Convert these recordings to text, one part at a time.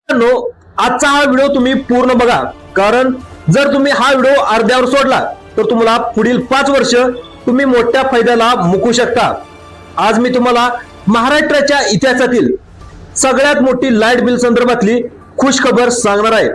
आजचा हा व्हिडिओ तुम्ही पूर्ण बघा, कारण जर तुम्ही हा व्हिडिओ अर्ध्यावर सोडला तर तुम्हाला पुढील 5 वर्ष तुम्ही मोठ्या फायद्याला मुकू शकता। आज मी तुम्हाला महाराष्ट्राच्या इतिहासातील सगळ्यात मोठी लाईट बिल संदर्भातली खुश खबर सांगणार आहे।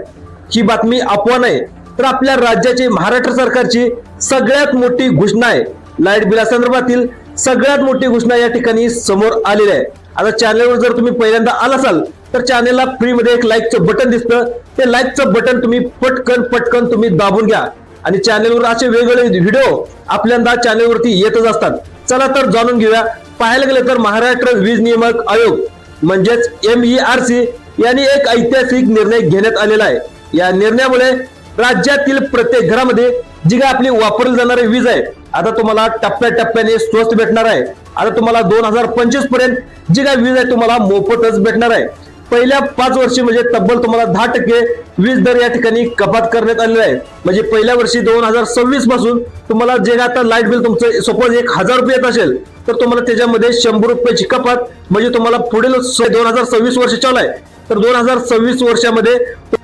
ही बातमी अफवा नाही, तर आपल्या राज्याची महाराष्ट्र सरकारची सगळ्यात मोठी घोषणा आहे। लाईट बिला संदर्भातील सगळ्यात मोठी घोषणा या ठिकाणी समोर आलेली आहे। आता चॅनलवर जर तुम्ही पहिल्यांदा आला असाल तर चॅनलला फ्री मध्ये एक लाईकचं बटन दिसतं, ते लाईकचं बटन तुम्ही पटकन तुम्ही दाबून घ्या आणि चॅनलवर असे वेगवेगळे व्हिडिओ आपल्याला चॅनलवरती येतच असतात। चला तर जाणून घेऊया। पाहायला गेले तर महाराष्ट्र वीज नियामक आयोग म्हणजेच MERC यांनी एक ऐतिहासिक निर्णय घेण्यात आलेला आहे। या निर्णयामुळे राज्यातील प्रत्येक घरामध्ये जी काय आपली वापरली जाणारी वीज आहे आता तुम्हाला टप्प्याटप्प्याने स्वस्त भेटणार आहे। आता तुम्हाला 2025 पर्यंत जी काय वीज आहे तुम्हाला मोफतच भेटणार आहे। पहिल्या 5 वर्षी म्हणजे तब्बल तुम्हाला 10% वीज दर या ठिकाणी कपात करण्यात आलेला आहे। म्हणजे पहिल्या वर्षी 2026 पासून तुम्हाला जे आता लाईट बिल तुमचं सपोज 1000 रुपये येत असेल तर तुम्हाला त्याच्यामध्ये 100 रुपयाची कपात, म्हणजे तुम्हाला पुढील 2026 वर्ष चालू आहे तर 2026 वर्षामध्ये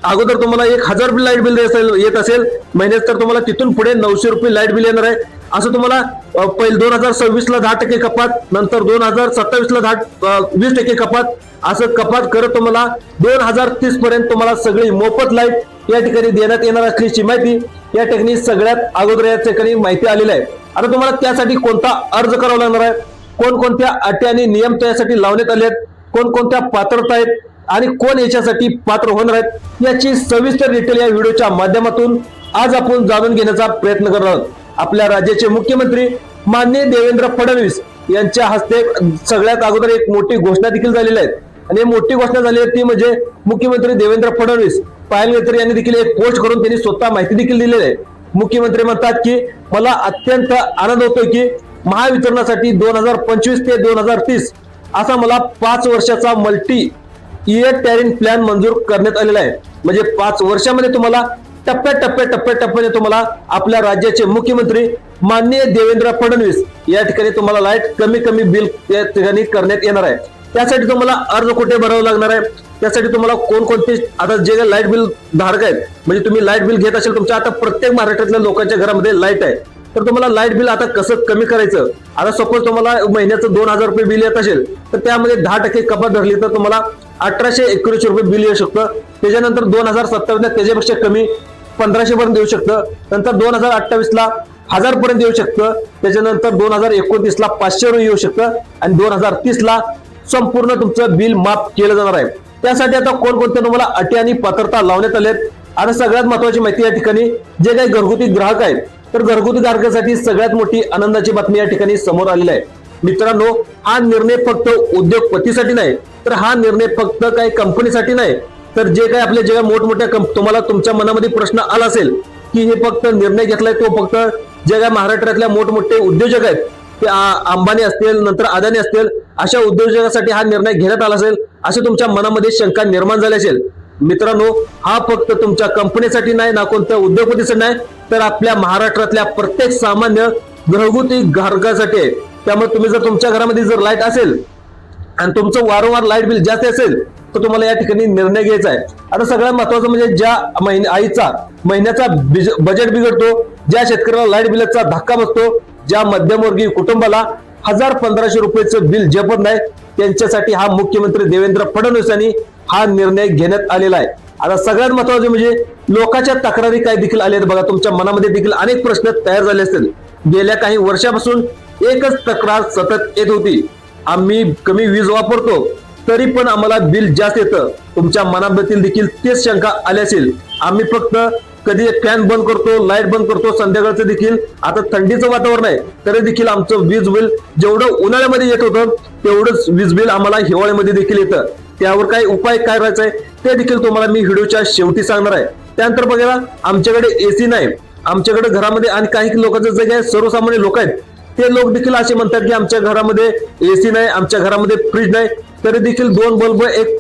अगोदर तुम्हाला 1000 रुपये लाईट बिल येत असेल महिन्यात, तर तुम्हाला तिथून पुढे 900 रुपये लाईट बिल येणार आहे। असं तुम्हाला पहिले 2026 ला 10% कपात, नंतर 2027 ला 20% कपात, असं कपात करत तुम्हाला 2030 पर्यंत तुम्हाला सगळी मोफत लाईट या ठिकाणी देण्यात येणार असल्याची माहिती या ठिकाणी सगळ्यात अगोदर या ठिकाणी माहिती आलेली आहे। आता तुम्हाला त्यासाठी कोणता अर्ज करावा लागणार आहे, कोणकोणत्या अटी आणि नियम त्यासाठी लावण्यात आले आहेत, कोणकोणत्या पात्रता आहेत आणि कोण याच्यासाठी पात्र होणार आहेत याची सविस्तर डिटेल या व्हिडिओच्या माध्यमातून आज आपण जाणून घेण्याचा प्रयत्न करणार आहोत। आपल्या राज्याचे मुख्यमंत्री माननीय देवेंद्र फडणवीस यांच्या हस्ते सगळ्यात अगोदर एक मोठी घोषणा देखील झालेली आहे आणि मोठी घोषणा झाली आहे ती म्हणजे मुख्यमंत्री देवेंद्र फडणवीस पाहिलं तर यांनी देखील एक पोस्ट करून त्यांनी स्वतः माहिती देखील दिलेली आहे। मुख्यमंत्री म्हणतात की मला अत्यंत आनंद होतोय की महावितरणासाठी 2025 ते 2030 असा मला 5 वर्षाचा मल्टी इयर टॅरिफ प्लॅन मंजूर करण्यात आलेला आहे। म्हणजे 5 वर्षामध्ये तुम्हाला टप्प्याटप्प्याने तुम्हाला आपल्या राज्याचे मुख्यमंत्री माननीय देवेंद्र फडणवीस या ठिकाणी तुम्हाला लाईट कमी बिल या ठिकाणी करण्यात येणार आहे। त्यासाठी तुम्हाला अर्ज कुठे भरावा लागणार आहे, त्यासाठी तुम्हाला कोणकोणते आता जे लाईट बिल धारक आहेत म्हणजे तुम्ही लाईट बिल घेत असेल, तुमच्या आता प्रत्येक महाराष्ट्रातल्या लोकांच्या घरामध्ये लाईट आहे, तर तुम्हाला लाईट बिल आता कसं कमी करायचं। आता सपोज तुम्हाला महिन्याचं 2000 रुपये बिल येत असेल तर त्यामध्ये 10% कपात धरली तर तुम्हाला 1821 रुपये बिल येऊ शकतं। त्याच्यानंतर 2027 ला त्याच्यापेक्षा कमी 1500 पर्यंत येऊ शकतं, नंतर 2028 ला 1000 पर्यंत येऊ शकतं, त्याच्यानंतर 2029 ला 500 येऊ शकतं आणि 2030 ला संपूर्ण तुमचं बिल माफ केलं जाणार आहे। त्यासाठी आता कोणकोणत्या तुम्हाला अटी आणि पात्रता लावण्यात आल्या आहेत। आता सगळ्यात महत्त्वाची माहिती या ठिकाणी जे काही घरगुती ग्राहक आहेत तर घरगुती ग्राहकासाठी सगळ्यात मोठी आनंदाची बातमी या ठिकाणी समोर आलेली आहे। मित्रांनो, हा निर्णय फक्त उद्योगपतीसाठी नाही, तर हा निर्णय फक्त काही कंपनीसाठी नाही, तर जे काही आपले जे मोठमोठ्या तुम्हाला तुमच्या मनामध्ये प्रश्न आला असेल की हे फक्त निर्णय घेतलाय तो फक्त जे काही महाराष्ट्रातल्या मोठमोठे उद्योजक आहेत ते अंबानी असतील, नंतर अदानी असतील, अशा उद्योजकासाठी हा निर्णय घेण्यात आला असेल असे तुमच्या मनामध्ये शंका निर्माण झाली असेल। मित्रांनो, हा फक्त तुमच्या कंपनीसाठी नाही ना कोणत्या उद्योगपतीसाठी नाही, तर आपल्या महाराष्ट्रातल्या प्रत्येक सामान्य घरगुती ग्राहकासाठी आहे। त्यामुळे तुम्ही जर तुमच्या घरामध्ये जर लाईट असेल आणि तुमचं वारंवार लाईट बिल जास्त असेल तर तुम्हाला या ठिकाणी निर्णय घ्यायचा आहे। आता सगळ्यात महत्त्वाचं म्हणजे ज्या आईचा महिन्याचा बजेट बिघडतो, ज्या शेतकऱ्याला लाईट बिलाचा धक्का बसतो, ज्या मध्यमवर्गीय कुटुंबाला 1000-1500 रुपयाचं बिल झेपत नाही, त्यांच्यासाठी हा मुख्यमंत्री देवेंद्र फडणवीस यांनी हा निर्णय घेण्यात आलेला आहे। आता सगळ्यात महत्त्वाचे म्हणजे लोकांच्या तक्रारी काय देखील आल्या आहेत बघा, तुमच्या मनामध्ये देखील अनेक प्रश्न तयार झाले असतील। गेल्या काही वर्षापासून एकच तक्रार सतत येत होती, आम्ही कमी वीज वापरतो तरी पण आम्हाला बिल जास्त येतं। तुमच्या मनामध्ये देखील तेच शंका आली असेल, आम्ही फक्त कधी फॅन बंद करतो, लाईट बंद करतो, संध्याकाळचं देखील आता थंडीचं वातावरण आहे तरी देखील आमचं वीज बिल जेवढं उन्हाळ्यामध्ये येत होतं तेवढंच वीज बिल आम्हाला हिवाळ्यामध्ये देखील येतं। त्यावर काय उपाय काय करायचा आहे ते देखील तुम्हाला मी व्हिडिओच्या शेवटी सांगणार आहे। त्यानंतर बघा, आमच्याकडे एसी नाही, आमच्याकडे घरामध्ये आणि काही लोकांचं जे काही सर्वसामान्य लोक आहेत ते लोक देखील असे म्हणतात की आमच्या घरामध्ये एसी नाही, आमच्या घरामध्ये फ्रीज नाही, तरी देखील 2 बल्ब, एक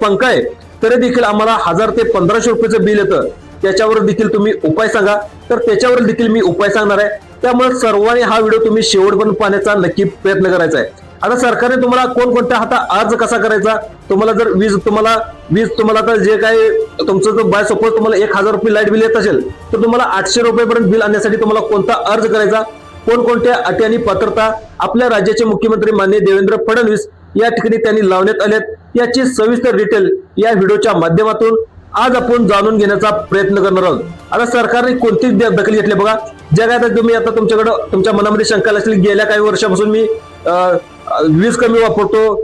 पंखा आहे, तरी देखील आम्हाला 1000 ते 1500 रुपयाचं बिल येतं। त्याच्यावर देखील तुम्ही उपाय सांगा, तर त्याच्यावर देखील मी उपाय सांगणार आहे। त्यामुळे सर्वांनी हा व्हिडिओ तुम्ही शेवटपर्यंत पाहण्याचा नक्की प्रयत्न करायचा आहे। आता सरकारने तुम्हाला कोणकोणत्या हाता अर्ज कसा करायचा, तुम्हाला जर वीज तुम्हाला आता जे काही तुमचं जर बाय सपोज तुम्हाला 1000 रुपये लाईट बिल येत असेल तर तुम्हाला 800 रुपयेपर्यंत बिल आणण्यासाठी तुम्हाला कोणता अर्ज करायचा, कोणकोणत्या अटी आणि पात्रता आपल्या राज्याचे मुख्यमंत्री माननीय देवेंद्र फडणवीस या ठिकाणी त्यांनी लावण्यात आल्यात, याची सविस्तर डिटेल या व्हिडिओच्या माध्यमातून आज आपण जाणून घेण्याचा प्रयत्न करणार आहोत. आता सरकारने कोणती दखल घेतली बघा. जगात तुम्ही आता तुमच्याकडे तुमच्या मनामध्ये शंका असेल, गेल्या काही वर्षापासून मी वीज कमी वापरतो,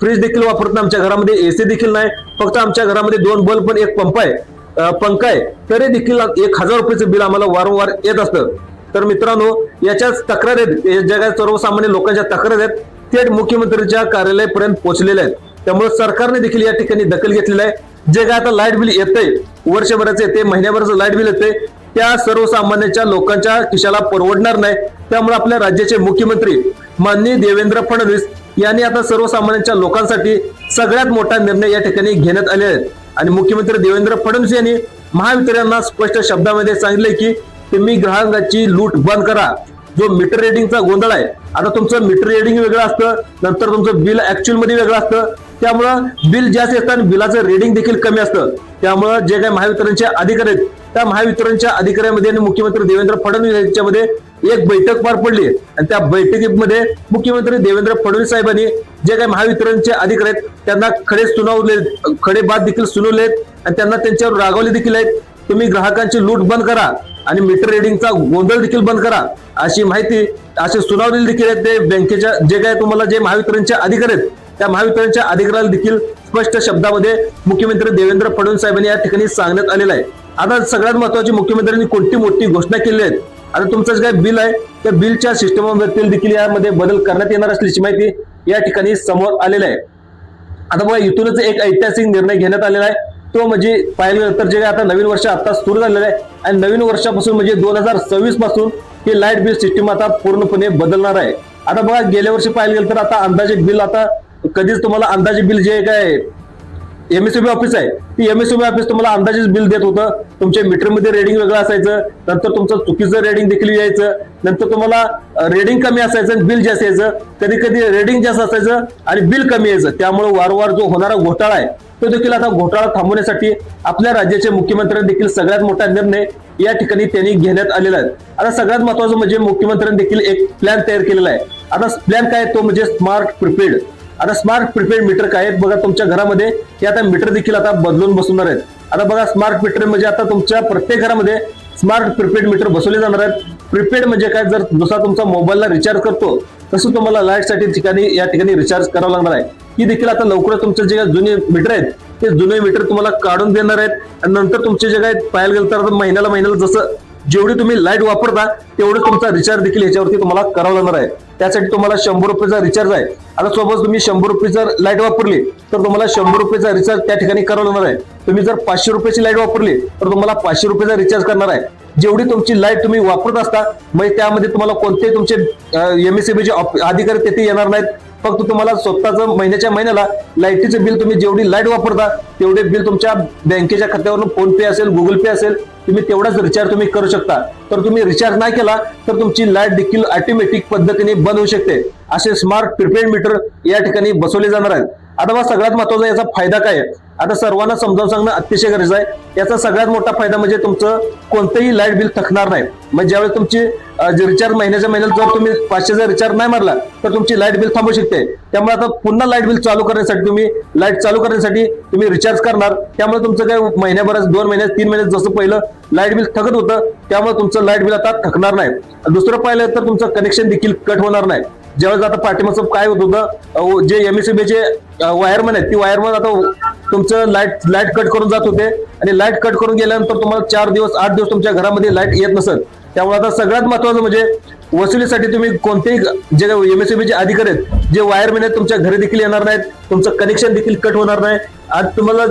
फ्रीज देखील वापरत नाही, आमच्या घरामध्ये एसी देखील नाही, फक्त आमच्या घरामध्ये 2 बल्ब पण एक पंखा आहे, तरी देखील 1000 रुपयाचं बिल आम्हाला वारंवार येत असतं. तर मित्रांनो, याच्याच तक्रार आहेत, जगात सर्वसामान्य लोकांच्या तक्रार आहेत, थेट मुख्यमंत्र्यांच्या कार्यालयापर्यंत पोहोचलेल्या आहेत. त्यामुळे सरकारने देखील या ठिकाणी दखल घेतलेली आहे. जे काय आता लाईट बिल येतंय, वर्षभराचं येते, महिन्याभराचं लाईट बिल येते, त्या सर्वसामान्यांच्या लोकांच्या खिशाला परवडणार नाही. त्यामुळे आपल्या राज्याचे मुख्यमंत्री माननीय देवेंद्र फडणवीस यांनी आता सर्वसामान्यांच्या लोकांसाठी सगळ्यात मोठा निर्णय या ठिकाणी घेण्यात आले आहेत. आणि मुख्यमंत्री देवेंद्र फडणवीस यांनी महावितरणला स्पष्ट शब्दामध्ये सांगितले की तुम्ही ग्राहकांची लूट बंद करा. जो मीटर रिडिंगचा गोंधळ आहे, आता तुमचं मीटर रिडिंग वेगळं असतं, नंतर तुमचं बिल ऍक्च्युअल मध्ये वेगळं असतं, त्यामुळं बिल जास्त येतं आणि बिलाचं रेडिंग देखील कमी असतं. त्यामुळं जे काही महावितरणचे अधिकारी आहेत, त्या महावितरणच्या अधिकाऱ्यांमध्ये आणि मुख्यमंत्री देवेंद्र फडणवीस यांच्यामध्ये एक बैठक पार पडली आणि त्या बैठकीमध्ये मुख्यमंत्री देवेंद्र फडणवीस साहेबांनी जे काही महावितरणचे अधिकारी आहेत त्यांना खडे बाद देखील सुनावलेत आणि त्यांना त्यांच्यावर रागवले देखील आहेत. तुम्ही ग्राहकांची लूट बंद करा आणि मीटर रिडिंगचा गोंधळ देखील बंद करा, अशी माहिती असे सुनावलेली देखील आहेत. ते बँकेच्या जे काही तुम्हाला जे महावितरणचे अधिकारी आहेत त्या महावितरणच्या अधिकाऱ्याला देखील स्पष्ट शब्दामध्ये मुख्यमंत्री देवेंद्र फडणवीस साहेबांनी या ठिकाणी सांगण्यात आलेलं आहे. आता सगळ्यात महत्त्वाची मुख्यमंत्र्यांनी कोणती मोठी घोषणा केली आहे. आता तुमचं जे काही बिल आहे त्या बिलच्या सिस्टममध्ये देखील यामध्ये बदल करण्यात येणार असल्याची माहिती या ठिकाणी समोर आलेली आहे. आता बघा, इथूनच एक ऐतिहासिक निर्णय घेण्यात आलेला आहे. तो म्हणजे पाहिलं तर जे आता नवीन वर्ष आता सुरू झालेलं आहे आणि नवीन वर्षापासून म्हणजे 2026 पासून हे लाईट बिल सिस्टीम आता पूर्णपणे बदलणार आहे. आता बघा, गेल्या वर्षी पाहिलं गेलं तर आता अंदाजे बिल आता कधीच तुम्हाला अंदाजे बिल जे काय एमएसएबी ऑफिस आहे ती एमएसएबी ऑफिस तुम्हाला अंदाजेच बिल देत होतं. तुमच्या मीटरमध्ये रेडिंग वेगळं असायचं, नंतर तुमचं चुकीचं रेडिंग देखील यायचं, नंतर तुम्हाला रेडिंग कमी असायचं आणि बिल जास्त यायचं, कधी कधी रेडिंग जास्त असायचं आणि बिल कमी यायचं. त्यामुळे वारंवार जो होणारा घोटाळा आहे तो देखील आता घोटाळा थांबवण्यासाठी आपल्या राज्याचे मुख्यमंत्र्यांनी देखील सगळ्यात मोठा निर्णय या ठिकाणी त्यांनी घेण्यात आलेला आहे. आता सगळ्यात महत्वाचं म्हणजे मुख्यमंत्र्यांनी देखील एक प्लॅन तयार केलेला आहे. आता प्लॅन काय, तो म्हणजे स्मार्ट प्रीपेड. आता स्मार्ट प्रीपेड मीटर काय आहेत बघा, तुमच्या घरामध्ये हे आता मीटर देखील आता बदलून बसवणार आहेत. आता बघा, स्मार्ट मीटर म्हणजे आता तुमच्या प्रत्येक घरामध्ये स्मार्ट प्रीपेड मीटर बसवले जाणार आहेत. प्रीपेड म्हणजे काय, जर जसा तुमचा मोबाईलला रिचार्ज करतो तसं तुम्हाला लाईटसाठी या ठिकाणी रिचार्ज करावं लागणार आहे. ही देखील आता लवकरच तुमचे जे जुने मीटर आहेत ते जुने मीटर तुम्हाला काढून देणार आहेत आणि नंतर तुमचे जे काय पाहायला गेलं तर महिन्याला जसं जेवढी तुम्ही लाईट वापरता तेवढं तुमचा रिचार्ज देखील याच्यावरती तुम्हाला करावं लागणार आहे. त्यासाठी तुम्हाला 100 रुपयाचा रिचार्ज आहे. आता सोबत तुम्ही 100 रुपयाचा लाईट वापरली तर तुम्हाला 100 रुपयाचा रिचार्ज त्या ठिकाणी करावं लागणार आहे. तुम्ही जर 500 रुपयाची लाईट वापरली तर तुम्हाला 500 रुपयाचा रिचार्ज करणार आहे. जेवढी तुमची लाईट तुम्ही वापरत असता म्हणजे त्यामध्ये तुम्हाला कोणतेही तुमचे एमएसएबीचे अधिकारी तिथे येणार नाहीत. फक्त तुम्हाला स्वतःचं महिन्याला लाईटीचे बिल तुम्ही जेवढी लाईट वापरता तेवढे बिल तुमच्या बँकेच्या खात्यावरून फोन पे असेल, गुगल पे असेल, तुम्ही तेवढाच रिचार्ज तुम्ही करू शकता. तर तुम्ही रिचार्ज नाही केला तर तुमची लाईट देखील ऑटोमॅटिक पद्धतीने बंद होऊ शकते. असे स्मार्ट प्रीपेड मीटर या ठिकाणी बसवले जाणार आहेत. आता बघा, सगळ्यात महत्त्वाचा याचा फायदा काय आहे आता सर्वांना समजावून सांगणं अतिशय गरजेचं आहे. याचा सगळ्यात मोठा फायदा म्हणजे तुमचं कोणतंही लाईट बिल थकणार नाही. म्हणजे ज्यावेळेस तुमची रिचार्ज महिन्याला जर तुम्ही 500चा रिचार्ज नाही मारला तर तुमची लाईट बिल थांबू शकते. त्यामुळे आता पुन्हा लाईट बिल चालू करण्यासाठी तुम्ही रिचार्ज करणार. त्यामुळे तुमचं काय महिन्याभरात 2 महिन्यात 3 महिन्यात जसं पहिलं लाईट बिल थकत होतं त्यामुळे तुमचं लाईट बिल आता थकणार नाही. दुसरं पाहिलं तर तुमचं कनेक्शन देखील कट होणार नाही. ज्यावेळेस आता पाठीमागचं काय होत होतं, जे एमएसएबीचे वायरमन आहेत ती वायरमन आता तुमचं लाईट कट करून जात होते आणि लाईट कट करून गेल्यानंतर तुम्हाला 4 दिवस 8 दिवस तुमच्या घरामध्ये लाईट येत नसत. त्यामुळे आता सगळ्यात महत्वाचं म्हणजे वसुलीसाठी तुम्ही कोणतेही जे एमएसएबीचे अधिकारी आहेत जे वायरमॅन आहेत तुमच्या घरी देखील येणार नाहीत. तुमचं कनेक्शन देखील कट होणार नाही. आज तुम्हाला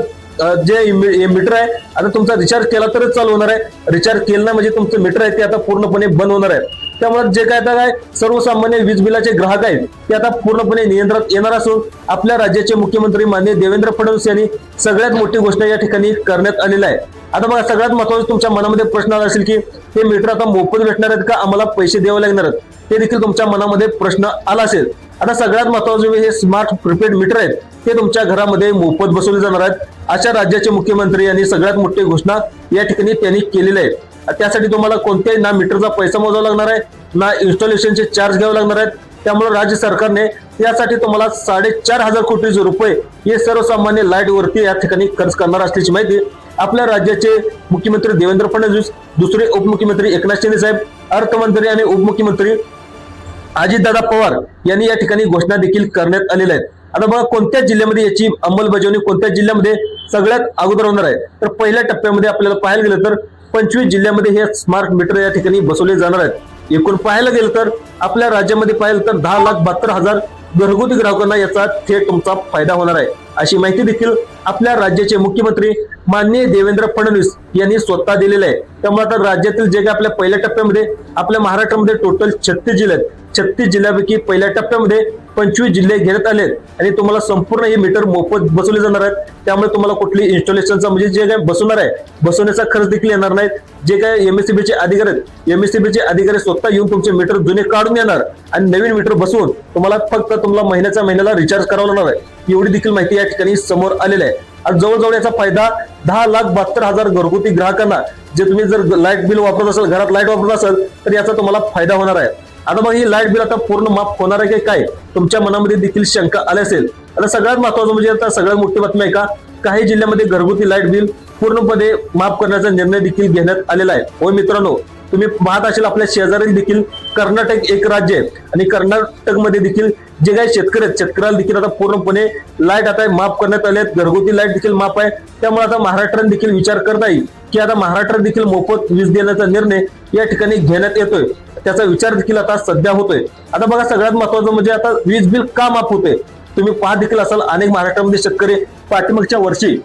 जे मीटर आहे आता तुमचा रिचार्ज केला तरच चालू होणार आहे. रिचार्ज केलं नाही म्हणजे तुमचं मीटर आहे ते आता पूर्णपणे बंद होणार आहे. त्यामुळे जे काय आता काय सर्वसामान्य वीज बिलाचे ग्राहक आहेत ते आता पूर्णपणे नियंत्रणात येणार असून आपल्या राज्याचे मुख्यमंत्री माननीय देवेंद्र फडणवीस यांनी सगळ्यात मोठी घोषणा या ठिकाणी करण्यात आलेला आहे. आता बघा, सगळ्यात महत्त्वाचं तुमच्या मनामध्ये प्रश्न आला असेल की हे मीटर आता मोफत भेटणार आहेत का आम्हाला पैसे द्यावे लागणार आहेत, ते देखील तुमच्या मनामध्ये प्रश्न आला असेल. आता सगळ्यात महत्त्वाचे हे स्मार्ट प्रीपेड मीटर आहेत ते तुमच्या घरामध्ये मोफत बसवले जाणार आहेत. अशा राज्याचे मुख्यमंत्री यांनी सगळ्यात मोठी घोषणा या ठिकाणी त्यांनी केलेली आहे. त्यासाठी तुम्हाला कोणत्याही ना मीटरचा पैसा मोजावा लागणार आहे, ना इन्स्टॉलेशनचे चार्ज घ्यावे लागणार आहेत. त्यामुळे राज्य सरकारने यासाठी तुम्हाला 4.5 कोटी रुपये हे सर्वसामान्य लाईट वरती या ठिकाणी खर्च करणार असल्याची माहिती आपल्या राज्याचे मुख्यमंत्री देवेंद्र फडणवीस, दुसरे उपमुख्यमंत्री एकनाथ शिंदे साहेब, अर्थमंत्री आणि उपमुख्यमंत्री अजितदादा पवार यांनी या ठिकाणी घोषणा देखील करण्यात आलेल्या आहेत. आता बघा कोणत्या जिल्ह्यामध्ये याची अंमलबजावणी कोणत्या जिल्ह्यामध्ये सगळ्यात अगोदर होणार आहे. तर पहिल्या टप्प्यामध्ये आपल्याला पाहायला गेलं तर 25 जिल्ह्यामध्ये हे स्मार्ट मीटर या ठिकाणी बसवले जाणार आहेत. एकूण पाहायला गेलं तर आपल्या राज्यामध्ये पाहिलं तर 10,72,000 घरगुती ग्राहकांना याचा थेट तुमचा फायदा होणार आहे, अशी माहिती देखील आपल्या राज्याचे मुख्यमंत्री माननीय देवेंद्र फडणवीस यांनी स्वतः दिलेलं आहे. त्यामुळे आता राज्यातील जे काही आपल्या पहिल्या टप्प्यामध्ये आपल्या महाराष्ट्रामध्ये टोटल 36 जिल्हे आहेत. 36 जिल्ह्यापैकी पहिल्या टप्प्यामध्ये 25 जिल्हे घेण्यात आले आणि तुम्हाला संपूर्ण हे मीटर मोफत बसवले जाणार आहेत. त्यामुळे तुम्हाला कुठली इन्स्टॉलेशनचा म्हणजे जे काही बसवणार आहे बसवण्याचा खर्च देखील येणार नाही. जे काही एमएससीबीचे अधिकारी आहेत एमएससीबीचे अधिकारी स्वतः येऊन तुमचे मीटर जुने काढून येणार आणि नवीन मीटर बसवून तुम्हाला फक्त तुम्हाला महिन्याला रिचार्ज करावा लागणार आहे. एवढी देखील माहिती या ठिकाणी समोर आलेली आहे. आणि जवळजवळ याचा फायदा 10,72,000 घरगुती ग्राहकांना जे तुम्ही जर लाईट बिल वापरत असाल घरात लाईट वापरत असाल तर याचा तुम्हाला फायदा होणार आहे. आता मग ही लाईट बिल आता पूर्ण माफ होणार आहे की काय तुमच्या मनामध्ये देखील शंका आली असेल. आता सगळ्यात महत्त्वाचं म्हणजे आता सगळ्यात मोठी बातमी आहे का काही जिल्ह्यामध्ये घरगुती लाईट बिल पूर्णपणे माफ करण्याचा निर्णय देखील घेण्यात आलेला आहे. हो मित्रांनो, तुम्ही पाहत असाल आपल्या शेजारी देखील कर्नाटक एक राज्य आहे आणि कर्नाटकमध्ये देखील जे काही शेतकरी आहेत शेतकऱ्याला देखील आता पूर्णपणे लाईट आता माफ करण्यात आले आहेत. घरगुती लाईट देखील माफ आहे. त्यामुळे आता महाराष्ट्राने देखील विचार करता येईल की आता महाराष्ट्रात देखील मोफत वीज देण्याचा निर्णय या ठिकाणी घेण्यात येतोय. त्याचा विचार देखील आता सध्या होतोय. आता बघा सगळ्यात महत्त्वाचं म्हणजे आता वीज बिल का माफ होते तुम्ही पाहत देखील असाल अनेक महाराष्ट्रामध्ये शेतकरी पाठीमागच्या वर्षी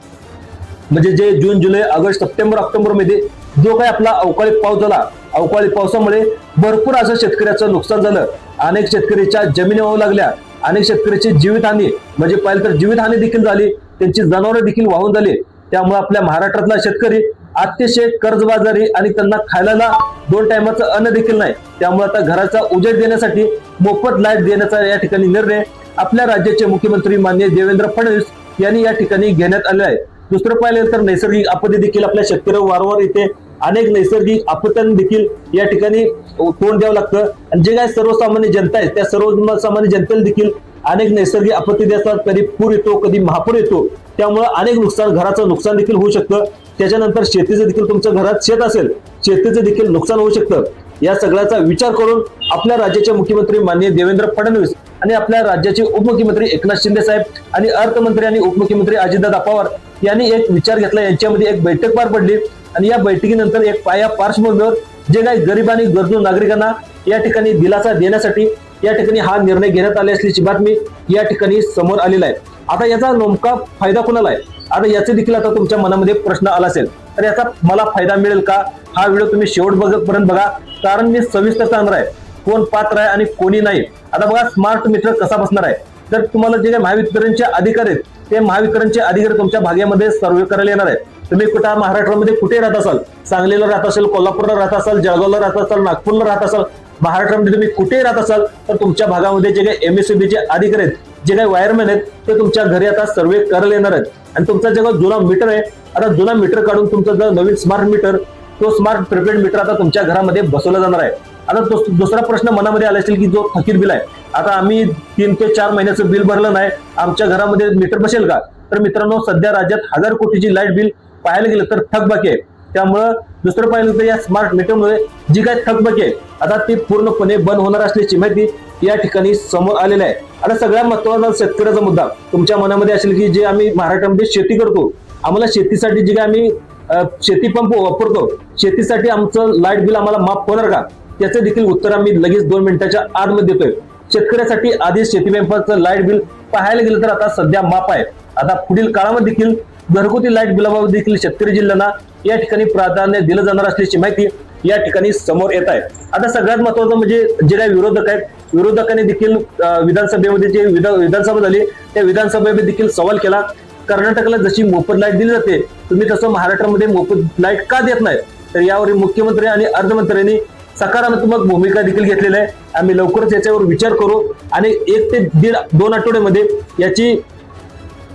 म्हणजे जे जून जुलै ऑगस्ट सप्टेंबर ऑक्टोबर मध्ये जो काही आपला अवकाळी पाऊस झाला अवकाळी पावसामुळे भरपूर असं शेतकऱ्याचं नुकसान झालं. अनेक शेतकऱ्याच्या जमिनी वाहू लागल्या. अनेक शेतकऱ्याची जीवितहानी म्हणजे पाहिलं तर जीवितहानी देखील झाली. त्यांची जनावरं देखील वाहून झाली. त्यामुळे आपल्या महाराष्ट्रातला शेतकरी अतिशय कर्जबाजारी आणि त्यांना खायला 2 टायमाचं अन्न देखील नाही. त्यामुळे आता घराचा उजेड देण्यासाठी मोफत लाईट देण्याचा या ठिकाणी निर्णय आपल्या राज्याचे मुख्यमंत्री माननीय देवेंद्र फडणवीस यांनी या ठिकाणी घेण्यात आले आहे. दुसरं पाहिलं तर नैसर्गिक आपत्ती देखील आपल्या शेतकऱ्यांवर वारंवार येते. अनेक नैसर्गिक आपत्त्यांना देखील या ठिकाणी तोंड द्यावं लागतं आणि जे काही सर्वसामान्य जनता आहे त्या सर्वसामान्य जनतेला देखील अनेक नैसर्गिक आपत्ती देतात. कधी पूर येतो कधी महापूर येतो. त्यामुळे अनेक घराचं नुकसान देखील होऊ शकतं. त्याच्यानंतर शेतीचं देखील तुमच्या घरात शेत असेल शेतीचं देखील नुकसान होऊ शकतं. या सगळ्याचा विचार करून आपल्या राज्याचे मुख्यमंत्री माननीय देवेंद्र फडणवीस आणि आपल्या राज्याचे उपमुख्यमंत्री एकनाथ शिंदे साहेब आणि अर्थमंत्री आणि उपमुख्यमंत्री अजितदादा पवार यांनी एक विचार घेतला. यांच्यामध्ये एक बैठक पार पडली आणि या बैठकीनंतर एक पार्श्वभूमीवर जे काही गरीब आणि गरजू नागरिकांना या ठिकाणी दिलासा देण्यासाठी या ठिकाणी हा निर्णय घेण्यात आला असल्याची बातमी या ठिकाणी समोर आलेला आहे. आता याचा नेमका फायदा कोणाला आहे आता याचे देखील आता तुमच्या मनामध्ये प्रश्न आला असेल तर याचा मला फायदा मिळेल का. हा व्हिडिओ तुम्ही शेवटपर्यंत बघा कारण मी सविस्तर सांगणार आहे कोण पात्र आहे आणि कोणी नाही. आता बघा स्मार्ट मीटर कसा बसणार आहे तर तुम्हाला जे काही महावितरणचे अधिकारी आहेत ते महावितरणचे अधिकारी तुमच्या भागामध्ये सर्वे करायला येणार आहे. तुम्ही कुठं महाराष्ट्रामध्ये कुठे राहत असाल सांगलीला राहत असाल कोल्हापूरला राहत असाल जळगावला राहत असाल नागपूरला राहत असाल महाराष्ट्रामध्ये तुम्ही कुठेही राहत असाल तर तुमच्या भागामध्ये जे काही एमएससीबीचे अधिकारी आहेत जे काही वायरमॅन आहेत ते तुमच्या घरी आता सर्वे करायला येणार आहेत. आणि तुमचा जेव्हा जुना मीटर आहे आता जुना मीटर काढून तुमचा जर नवीन स्मार्ट मीटर तो स्मार्ट प्रीपेड मीटर आता तुमच्या घरामध्ये बसवला जाणार आहे. आता दुसरा प्रश्न मनामध्ये आला असेल की जो थकीत बिल आहे आता आम्ही 3 ते 4 महिन्याचं बिल भरलं नाही आमच्या घरामध्ये मीटर बसेल का. तर मित्रांनो सध्या राज्यात 1000 कोटीची लाईट बिल पाहायला गेलं तर थकबाकी आहे. त्यामुळं दुसरं पाहिलं तर या स्मार्ट मीटरमुळे जी काही थकबाकी आहे आता ती पूर्णपणे बंद होणार असल्याची माहिती या ठिकाणी समोर आलेली आहे. आता सगळ्यात महत्त्वाचा शेतकऱ्याचा मुद्दा तुमच्या मनामध्ये असेल की जे आम्ही महाराष्ट्रामध्ये शेती करतो आम्हाला शेतीसाठी जे काही आम्ही शेती पंप वापरतो शेतीसाठी आमचं लाईट बिल आम्हाला माफ होणार का त्याचं देखील उत्तर आम्ही लगेच 2 मिनिटाच्या आतमध्ये देतोय. शेतकऱ्यासाठी आधी शेती पंपाचं लाईट बिल पाहायला गेलं तर आता सध्या माफ आहे. आता पुढील काळामध्ये देखील घरगुती लाईट बिलाबाबत देखील शेतकरी जिल्ह्यांना या ठिकाणी प्राधान्य दिलं जाणार असल्याची माहिती या ठिकाणी समोर येत आहे. आता सगळ्यात महत्त्वाचं म्हणजे जे काही विरोधक आहेत विरोधकांनी देखील विधानसभेमध्ये जे विधानसभा झाली त्या विधानसभेमध्ये देखील सवाल केला. कर्नाटकला जशी मोफत लाईट दिली जाते तुम्ही तसं महाराष्ट्रामध्ये मोफत लाईट का देत नाही तर यावर मुख्यमंत्री आणि अर्थमंत्र्यांनी सकारात्मक भूमिका देखील घेतलेली आहे. आम्ही लवकरच याच्यावर विचार करू आणि 1 ते 2 आठवड्यामध्ये याची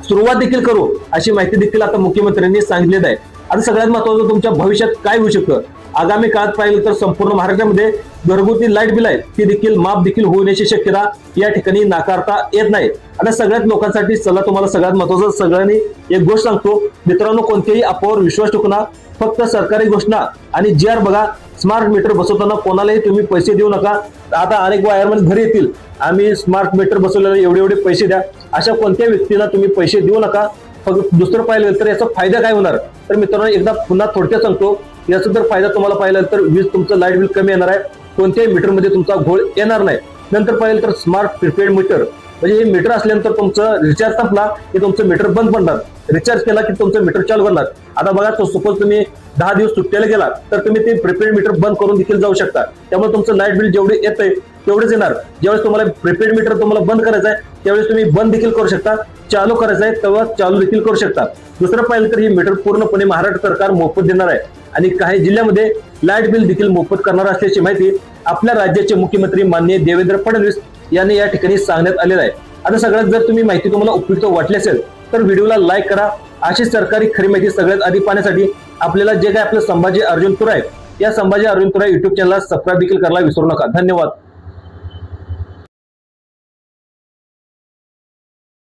सुरुवात देखील करू अशी माहिती देखील आता मुख्यमंत्र्यांनी सांगितलेली आहे. आता सगळ्यात महत्त्वाचं तुमच्या भविष्यात काय होऊ शकतं आगामी काळात पाहिलं तर संपूर्ण महाराष्ट्रामध्ये घरगुती लाईट बिल आहे ती देखील माफ देखील होण्याची शक्यता या ठिकाणी नाकारता येत नाही. आता सगळ्यात लोकांसाठी चला तुम्हाला सगळ्यात महत्त्वाचं सगळ्यांनी एक गोष्ट सांगतो मित्रांनो, कोणत्याही अफवावर विश्वास ठेवू नका. फक्त सरकारी घोषणा आणि GR बघा. स्मार्ट मीटर बसवताना कोणालाही तुम्ही पैसे देऊ नका. आता अनेक वायरमन घरी येतील, आम्ही स्मार्ट मीटर बसवलेले एवढे पैसे द्या, अशा कोणत्या व्यक्तीला तुम्ही पैसे देऊ नका. फक्त दुसरं पाहिलं तर याचा फायदा काय होणार तर मित्रांनो एकदा पुन्हा थोडक्यात सांगतो. याचा जर फायदा तुम्हाला पाहिला तर वीज तुमचं लाईट बिल कमी येणार आहे, कोणत्याही मीटरमध्ये तुमचा घोळ येणार नाही. नंतर पाहिलं तर स्मार्ट प्रीपेड मीटर म्हणजे हे मीटर असल्यानंतर तुमचं रिचार्ज संपला की तुमचं मीटर बंद पडणार, रिचार्ज केला की तुमचं मीटर चालू करणार. आता बघा सपोज तुम्ही 10 दिवस सुट्टीला गेला तर तुम्ही ते प्रीपेड मीटर बंद करून देखील जाऊ शकता. त्यामुळे तुमचं लाईट बिल जेवढे येतंय तेवढेच येणार. ज्यावेळेस तुम्हाला प्रीपेड मीटर तुम्हाला बंद करायचं आहे त्यावेळेस तुम्ही बंद देखील करू शकता, चालू करायचं आहे तेव्हा चालू देखील करू शकता. दुसरं पाहिलं तर ही मीटर पूर्णपणे महाराष्ट्र सरकार मोफत देणार आहे आणि काही जिल्ह्यामध्ये लाईट बिल देखील मोफत करणार असल्याची माहिती आपल्या राज्याचे मुख्यमंत्री माननीय देवेंद्र फडणवीस यांनी या ठिकाणी सांगण्यात आलेलं आहे. आता सगळ्यात जर तुम्ही माहिती तुम्हाला उपयुक्त वाटली असेल तर व्हिडिओला लाईक करा. अशी सरकारी खरी माहिती सगळ्यात आधी पाहण्यासाठी आपल्याला जे काय आपलं संभाजी अर्जुन तुराय या संभाजी अर्जुन तुराय युट्यूब चॅनलला सबस्क्राईब देखील करायला विसरू नका. धन्यवाद.